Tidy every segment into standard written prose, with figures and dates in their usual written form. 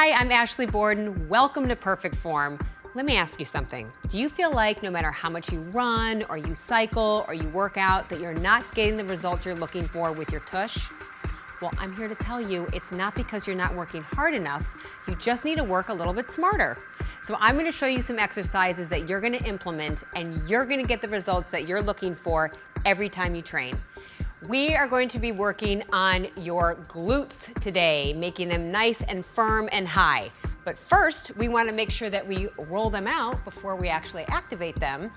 Hi, I'm Ashley Borden. Welcome to Perfect Form. Let me ask you something. Do you feel like no matter how much you run or you cycle or you work out that you're not getting the results you're looking for with your tush? Well, I'm here to tell you it's not because you're not working hard enough. You just need to work a little bit smarter. So I'm going to show you some exercises that you're going to implement and you're going to get the results that you're looking for every time you train. We are going to be working on your glutes today, making them nice and firm and high. But first, we want to make sure that we roll them out before we actually activate them.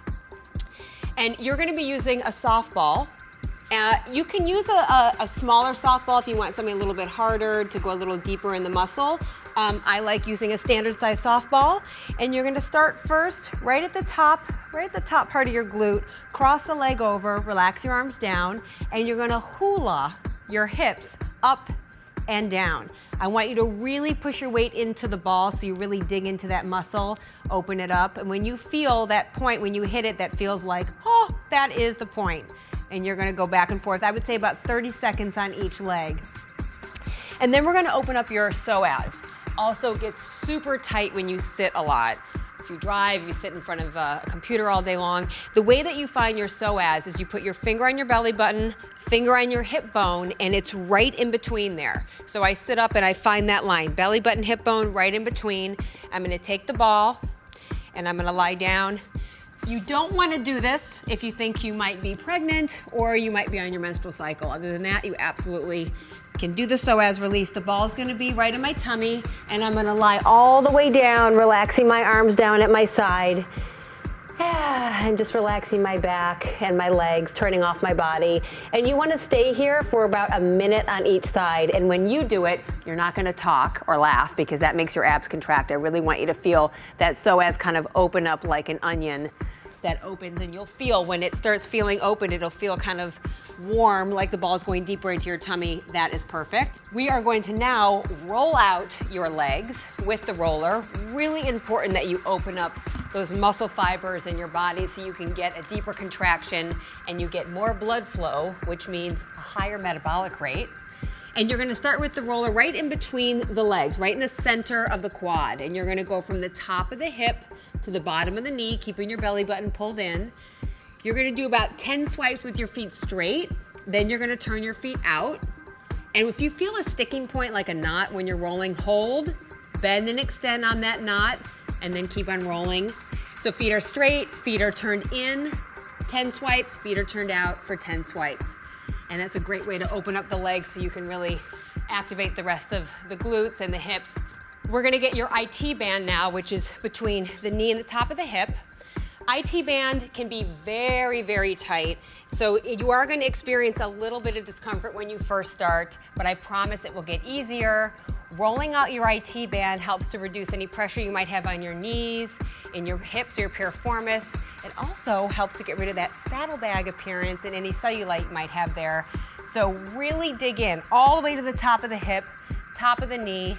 And you're going to be using a softball. You can use a smaller softball if you want something a little bit harder to go a little deeper in the muscle. I like using a standard size softball. And you're going to start first right at the top part of your glute. Cross the leg over, relax your arms down, and you're going to hula your hips up and down. I want you to really push your weight into the ball so you really dig into that muscle, open it up. And when you feel that point, when you hit it, that feels like, oh, that is the point. And you're gonna go back and forth. I would say about 30 seconds on each leg. And then we're gonna open up your psoas. Also gets super tight when you sit a lot. If you drive, you sit in front of a computer all day long. The way that you find your psoas is you put your finger on your belly button, finger on your hip bone, and it's right in between there. So I sit up and I find that line, belly button, hip bone, right in between. I'm gonna take the ball and I'm gonna lie down. You don't wanna do this if you think you might be pregnant or you might be on your menstrual cycle. Other than that, you absolutely can do the psoas release. The ball's gonna be right in my tummy and I'm gonna lie all the way down, relaxing my arms down at my side. And just relaxing my back and my legs, turning off my body. And you wanna stay here for about a minute on each side. And when you do it, you're not gonna talk or laugh because that makes your abs contract. I really want you to feel that psoas kind of open up like an onion that opens, and you'll feel when it starts feeling open, it'll feel kind of warm, like the ball's going deeper into your tummy. That is perfect. We are going to now roll out your legs with the roller. Really important that you open up those muscle fibers in your body so you can get a deeper contraction and you get more blood flow, which means a higher metabolic rate. And you're gonna start with the roller right in between the legs, right in the center of the quad. And you're gonna go from the top of the hip to the bottom of the knee, keeping your belly button pulled in. You're gonna do about 10 swipes with your feet straight. Then you're gonna turn your feet out. And if you feel a sticking point like a knot when you're rolling, hold, bend and extend on that knot, and then keep on rolling. So feet are straight, feet are turned in, 10 swipes, feet are turned out for 10 swipes. And that's a great way to open up the legs so you can really activate the rest of the glutes and the hips. We're gonna get your IT band now, which is between the knee and the top of the hip. IT band can be very, very tight. So you are gonna experience a little bit of discomfort when you first start, but I promise it will get easier. Rolling out your IT band helps to reduce any pressure you might have on your knees, in your hips or your piriformis. It also helps to get rid of that saddlebag appearance and any cellulite you might have there. So really dig in all the way to the top of the hip, top of the knee.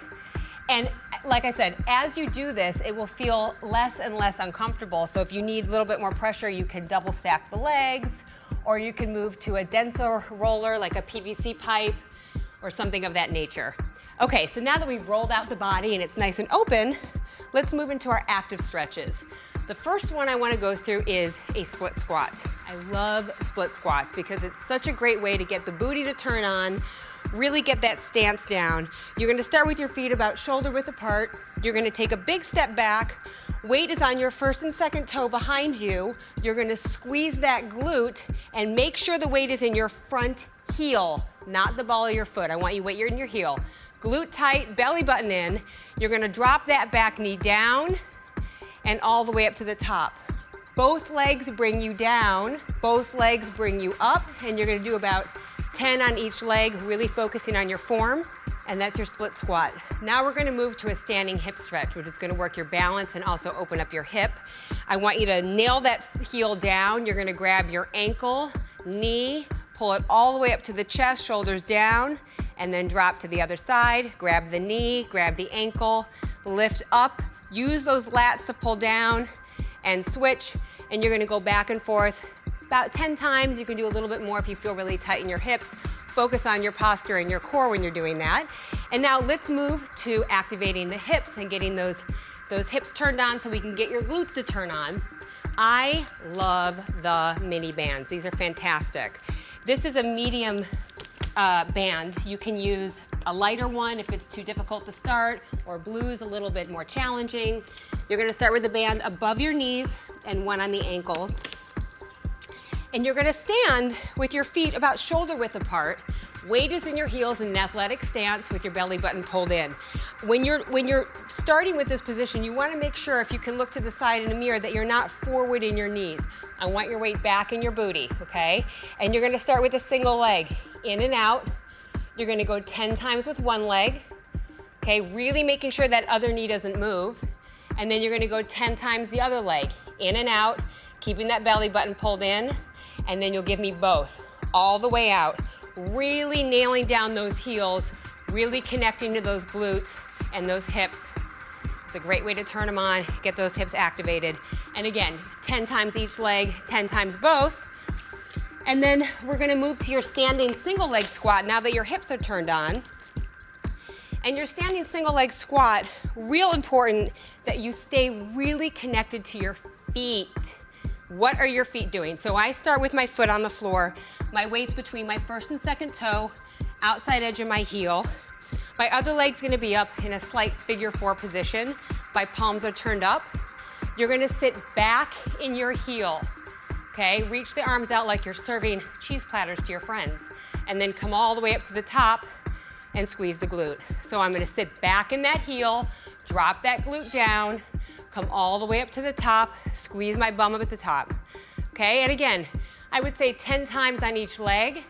And like I said, as you do this, it will feel less and less uncomfortable. So if you need a little bit more pressure, you can double stack the legs, or you can move to a denser roller like a PVC pipe or something of that nature. Okay, so now that we've rolled out the body and it's nice and open, let's move into our active stretches. The first one I want to go through is a split squat. I love split squats because it's such a great way to get the booty to turn on, really get that stance down. You're going to start with your feet about shoulder width apart. You're going to take a big step back. Weight is on your first and second toe behind you. You're going to squeeze that glute and make sure the weight is in your front heel, not the ball of your foot. I want you weight in your heel. Glute tight, belly button in. You're going to drop that back knee down and all the way up to the top. Both legs bring you down, both legs bring you up, and you're going to do about 10 on each leg, really focusing on your form, and that's your split squat. Now we're gonna move to a standing hip stretch, which is gonna work your balance and also open up your hip. I want you to nail that heel down. You're gonna grab your ankle, knee, pull it all the way up to the chest, shoulders down, and then drop to the other side. Grab the knee, grab the ankle, lift up, use those lats to pull down, and switch, and you're gonna go back and forth about 10 times. You can do a little bit more if you feel really tight in your hips. focus on your posture and your core when you're doing that. And now let's move to activating the hips and getting those hips turned on so we can get your glutes to turn on. I love the mini bands. These are fantastic. This is a medium band. You can use a lighter one if it's too difficult to start, or blue is a little bit more challenging. You're gonna start with the band above your knees and one on the ankles. And you're gonna stand with your feet about shoulder width apart. Weight is in your heels in an athletic stance with your belly button pulled in. When you're starting with this position, you wanna make sure, if you can look to the side in a mirror, that you're not forward in your knees. I want your weight back in your booty, okay? And you're gonna start with a single leg, in and out. You're gonna go 10 times with one leg, okay? Really making sure that other knee doesn't move. And then you're gonna go 10 times the other leg, in and out, keeping that belly button pulled in. And then you'll give me both, all the way out. Really nailing down those heels, really connecting to those glutes and those hips. It's a great way to turn them on, get those hips activated. And again, 10 times each leg, 10 times both. And then we're gonna move to your standing single leg squat now that your hips are turned on. And your standing single leg squat, real important that you stay really connected to your feet. What are your feet doing? So I start with my foot on the floor. My weight's between my first and second toe, outside edge of my heel. My other leg's gonna be up in a slight figure 4 position. My palms are turned up. You're gonna sit back in your heel, okay? Reach the arms out like you're serving cheese platters to your friends. And then come all the way up to the top and squeeze the glute. So I'm gonna sit back in that heel, drop that glute down, come all the way up to the top, squeeze my bum up at the top, okay? And again, I would say 10 times on each leg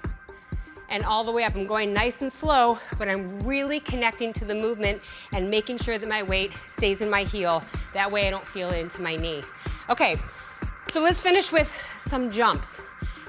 and all the way up. I'm going nice and slow, but I'm really connecting to the movement and making sure that my weight stays in my heel. That way I don't feel it into my knee. Okay, so let's finish with some jumps.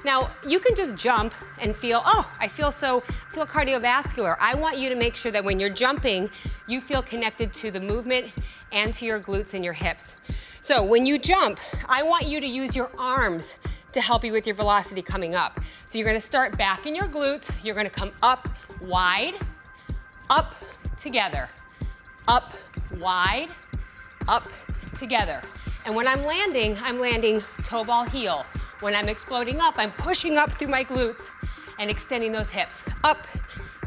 Now, you can just jump and feel, oh, I feel cardiovascular. I want you to make sure that when you're jumping, you feel connected to the movement and to your glutes and your hips. So when you jump, I want you to use your arms to help you with your velocity coming up. So you're gonna start back in your glutes. You're gonna come up, wide, up, together, up, wide, up, together. And when I'm landing toe ball heel. When I'm exploding up, I'm pushing up through my glutes and extending those hips up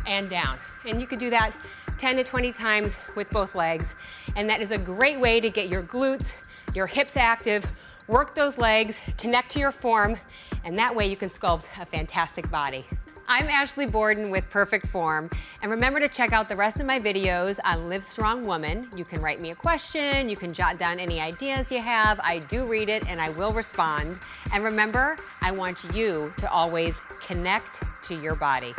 and down. And you can do that 10 to 20 times with both legs. And that is a great way to get your glutes, your hips active, work those legs, connect to your form, and that way you can sculpt a fantastic body. I'm Ashley Borden with Perfect Form, and remember to check out the rest of my videos on Live Strong Woman. You can write me a question, you can jot down any ideas you have. I do read it and I will respond. And remember, I want you to always connect to your body.